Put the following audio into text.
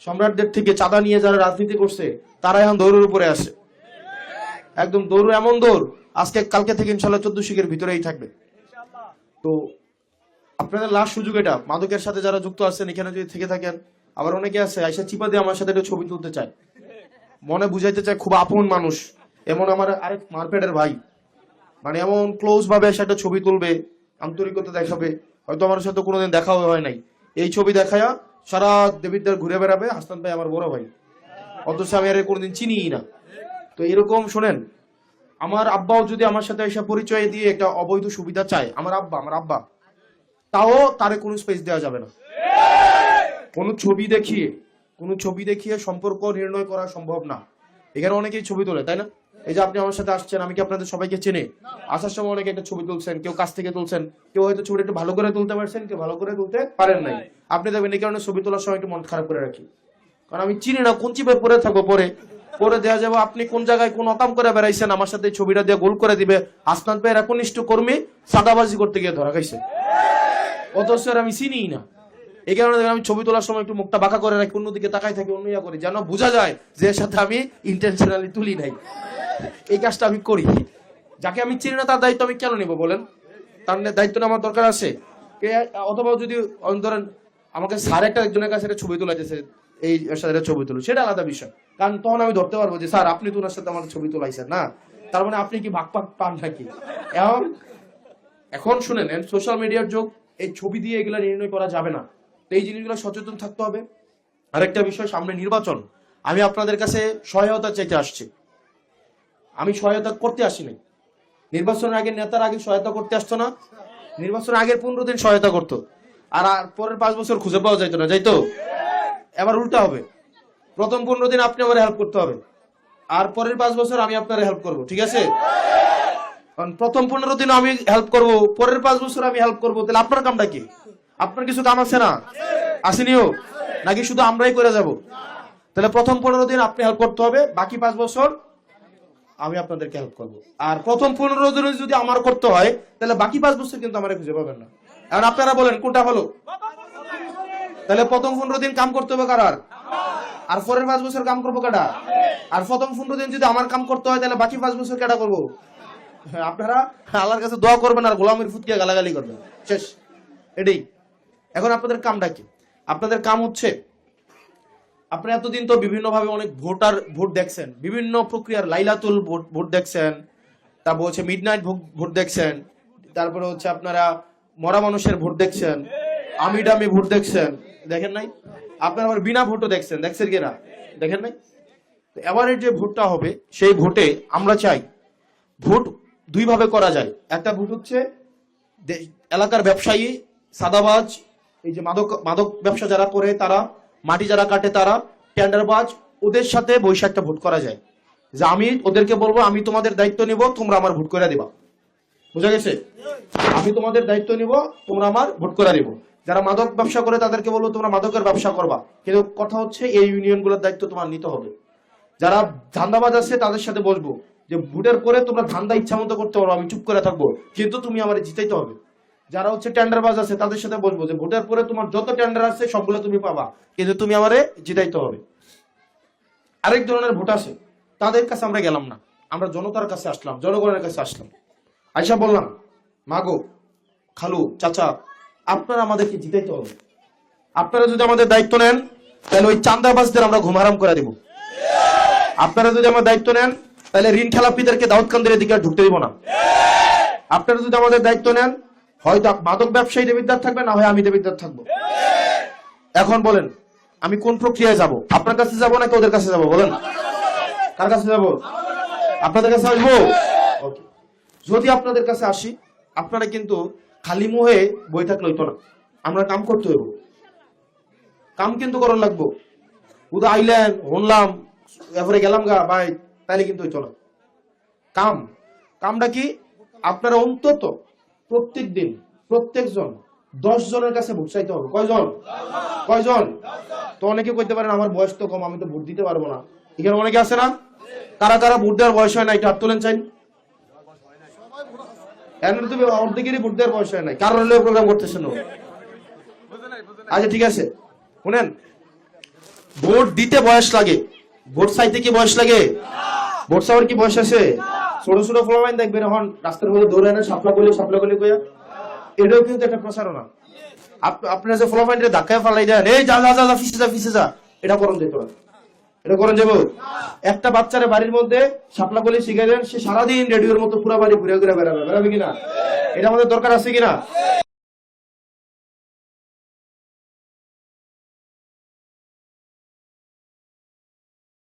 সম্রাটদের থেকে চাঁদা নিয়ে যারা রাজনীতি করছে তারা এখন দৌড়ের উপরে আসে, একদম দৌড়, এমন দৌড় আজকে কালকে থেকে ইনশাল্লাহ 14 শিখের ভিতরেই থাকবে। তো আপনাদের লাস্ট সুযোগ এটা, মাদকের সাথে যারা যুক্ত আছেন এখানে যদি থেকে থাকেন, আবার অনেকে আছে আইসা চিপা দিয়ে আমার সাথে একটা ছবি তুলতে চায়, মনে বুঝাইতে চায় খুব আপন মানুষ, এমন আমার আরেক মারপেটের ভাই, মানে এমন ক্লোজ ভাবে এসে একটা ছবি তুলবে, আন্তরিকতা দেখাবে, হয়তো আমার সাথে কোনোদিন দেখা হয় নাই, এই ছবি দেখায়া সারা দেবীদের ঘুরে বেড়াবে, হাসান ভাই আমার বড় ভাই, অথচ আমি আর কোনোদিন চিনিই না। তো এরকম শোনেন, আমার আব্বাও যদি আমার সাথে এসে পরিচয় দিয়ে একটা অবৈধ সুবিধা চায়, আমার আব্বা তাও তারে কোনো স্পেস দেওয়া যাবে না। কোনো ছবি দেখিয়ে সম্পর্ক নির্ণয় করা সম্ভব না। এখানে অনেকেই ছবি তোলে, তাই না? এই যে আপনি আমার সাথে আসছেন, আমি কি আপনাদের সবাইকে চিনি? আসার সময় অনেকে একটা ছবি তুলছেন, কেউ কাছ থেকে তুলছেন, কেউ হয়তো ছবিটা একটু ভালো করে তুলতে পারছেন, কেউ ভালো করে তুলতে পারেন নাই। আপনি দেখবেন এই কারণে ছবি তোলার সময় একটু মন খারাপ করে রাখি, কারণ আমি চিনি না কোন চিপে পরে থাকবো, পরে দেওয়া যাবো আপনি কোন জায়গায় কোন অকাম করে বেড়াইছেন, আমার সাথে ছবিটা দিয়ে গোল করে দিবে হাসনাত ভাইয়ের একনিষ্ঠ কর্মী সাদাবাজি করতে গিয়ে ধরা খাইছে, অথচ আমি চিনি না। এই কারণে আমি ছবি তোলার সময় একটু মুখটা বাঁকা করে রাখি, অন্যদিকে তাকাই থাকি, অন্য ইয়া করি, যেন বোঝা যায় যে এর সাথে আমি ইন্টেনশনালি তুলি নাই। এই কাজটা আমি করি। যাকে আমি চিনি না তার দায়িত্ব আমি কেন নিব বলেন? তার দায়িত্ব আমার দরকার আছে। অথবা যদি ধরেন আমাকে স্যার একজনের কাছে একটা ছবি তোলাইতেছে, এই সাথে ছবি তুলো, সেটা আলাদা বিষয়, কারণ তখন আমি ধরতে পারবো যে স্যার আপনি তো ওনার সাথে আমার ছবি তোলাইছেন না, তার মানে আপনি কি ভাগ পান নাকি? এখন শুনেন, সোশ্যাল মিডিয়ার যুগ, এই ছবি দিয়ে এগুলা নির্ণয় করা যাবে না। তো এই জিনিসগুলো সচেতন থাকতে হবে। আরেকটা বিষয়, সামনে নির্বাচন, আমি আপনাদের কাছে সহায়তা চাইতে আসছি, আমি সহায়তা করতে আসি নাই। নির্বাচনের আগে নেতার আগে সহায়তা করতে আসতো না, নির্বাচনের আগের 15 দিন সহায়তা করতো, আর পরের 5 বছর খুঁজে পাওয়া যাইতো না, যাইতো? এবার উল্টা হবে, প্রথম 15 দিন আপনি আমার হেল্প করতে হবে, আর পরের 5 বছর আমি আপনার হেল্প করব, ঠিক আছে? প্রথম 15 দিন আমি হেল্প করব, পরের 5 বছর আমি হেল্প করব, তাহলে আপনার কামটা কি? আপনার কিছু কাম আছে না? আসেনিও নাকি শুধু আমরাই করে যাব? তাহলে প্রথম 15 দিন আপনি হেল্প করতে হবে, বাকি 5 বছর আমি আপনাদেরকে হেল্প করব। আর প্রথম 15 দিন যদি আমার করতে হয়, তাহলে বাকি 5 বছর কিন্তু আমারে খুঁজে পাবেন না। এখন আপনারা বলেন কোনটা ভালো? তাহলে প্রথম 15 দিন কাম করতে হবে কারার, আর পরের 5 বছর কাম করবো কাটা? আর প্রথম 15 দিন যদি আমার কাম করতে হয়, তাহলে বাকি 5 বছর কেটা করবো? আপনারা আল্লাহর কাছে দোয়া করবেন আর গোলামের ফুটকে গালাগালি করবেন, শেষ। এটাই এখন আপনাদের কামটা কি? আপনাদের কাম হচ্ছে, আপনি এতদিন তো বিভিন্ন ভাবে অনেক ভোট দেখছেন, বিভিন্ন প্রক্রিয়ার, লাইলাতুল ভোট দেখছেন, তারপর হচ্ছে মিডনাইট ভোট দেখছেন, তারপরে হচ্ছে আপনারা মরা মানুষের ভোট দেখছেন, আমিডামি ভোট দেখছেন, দেখেন নাই? আপনারা আবার বিনা ভোটও দেখছেন কিনা? দেখেন নাই? এবারের যে ভোটটা হবে, সেই ভোটে আমরা চাই ভোট 2 ভাবে করা যায়। একটা ভোট হচ্ছে এলাকার ব্যবসায়ী, সাদাবাজ, এই যে মাদক ব্যবসা যারা করে তারা, মাটি যারা কাটে তারা, টেন্ডারবাজ, ওদের সাথে বৈশাখ একটা ভোট করা যায়, যে আমি ওদেরকে বলবো আমি তোমাদের দায়িত্ব নিব, তোমরা আমার ভোট করে দিবা। বুঝা গেছে? আমি তোমাদের দায়িত্ব নিব, তোমরা আমার ভোট করে দিব। যারা মাদক ব্যবসা করে তাদেরকে বলবো তোমরা মাদকের ব্যবসা করবা, কিন্তু কথা হচ্ছে এই ইউনিয়নগুলোর দায়িত্ব তোমার নিতে হবে। যারা ধান্দাবাজ আছে তাদের সাথে বসবো যে ভোটের পরে তোমরা ধান্দা ইচ্ছা মতো করতে পারো, আমি চুপ করে থাকবো, কিন্তু তুমি আমার জিতাইতে হবে। যারা হচ্ছে টেন্ডারবাজ আছে তাদের সাথে বসবো যে ভোটের পরে তোমার যত টেন্ডার আছে সবগুলো তুমি পাবা, কিন্তু তুমি আমারে জিতাইতে হবে। আরেক ধরনের ভোট আছে, তাদের কাছে আমরা গেলাম না, আমরা জনতার কাছে আসলাম, জনগণের কাছে আসলাম, আইসা বললাম মাগো, খালু, চাচা, আপনারা আমাদেরকে জিতাইতে হবে। আপনারা যদি আমাদের দায়িত্ব নেন, তাহলে ওই চান্দাবাজদের আমরা ঘুম হারাম করে দিব। আপনারা যদি আমার দায়িত্ব নেন, তাহলে ঋণ খেলাপিদেরকে দাউদকান্দির দিকে ঢুকতে দিব না। আপনারা যদি আমাদের দায়িত্ব নেন, হয়তো মাদক ব্যবসায়ী দেবিদ্বার থাকবে, না হয় আমি দেবিদ্বার থাকবো। এখন বলেন আমি কোন প্রক্রিয়ায় যাব? আপনার কাছে যাব নাকি ওদের কাছে যাব? বলেন কার কাছে যাব? আপনাদের কাছে আসবো। যদি আপনাদের কাছে আসি, আপনারা কিন্তু খালি মুহে বই থাকলে হইতো না, আমরা কাম করতে হইব, কাম কিন্তু করার লাগবো। উদা আইলেন, শুনলাম, এরপরে গেলাম গা ভাই, তাইলে কিন্তু হইতো না। কামটা কি? আপনারা অন্তত প্রত্যেক দিন প্রত্যেকজন 10 জনের কাছে ভোট চাইতে হবে। কয়জন? তো অনেকে কইতে পারেন আমার বয়স তো কম, আমি তো ভোট দিতে পারবো না। এখানে অনেকে আছে না, কারা কারা ভোট দেওয়ার বয়স হয় না, একটু হাত তোলেন চাই। তুমি অর্ধেকেরই ভোট দেওয়ার বয়স হয় নাই, কারণ হলে প্রোগ্রাম করতেছেন। আচ্ছা ঠিক আছে, শুনেন, ভোট দিতে বয়স লাগে, ভোট চাইতে কি বয়স লাগে? ভোট চাওয়ার কি বয়স আছে? ছোট ছোট ফলাফাইন দেখবেন এখন রাস্তার মধ্যে দৌড়ে না, সাপলা গলি কইয়া, এটাও কিন্তু একটা প্রচারণা। আপনার যে ফলাফাইনটা ধাক্কায় ফালাই দেন, এই যা যা যা ফিসে যা, এটা করণ যেত না, এটা করেন যাবো। একটা বাচ্চারে বাড়ির মধ্যে সাপলা গলি শিখাই দেন, সে সারাদিন রেডিওর মতো পুরা বাড়ি ঘুরে ঘুরে বেড়াবে কিনা? এটা আমাদের দরকার আছে কিনা?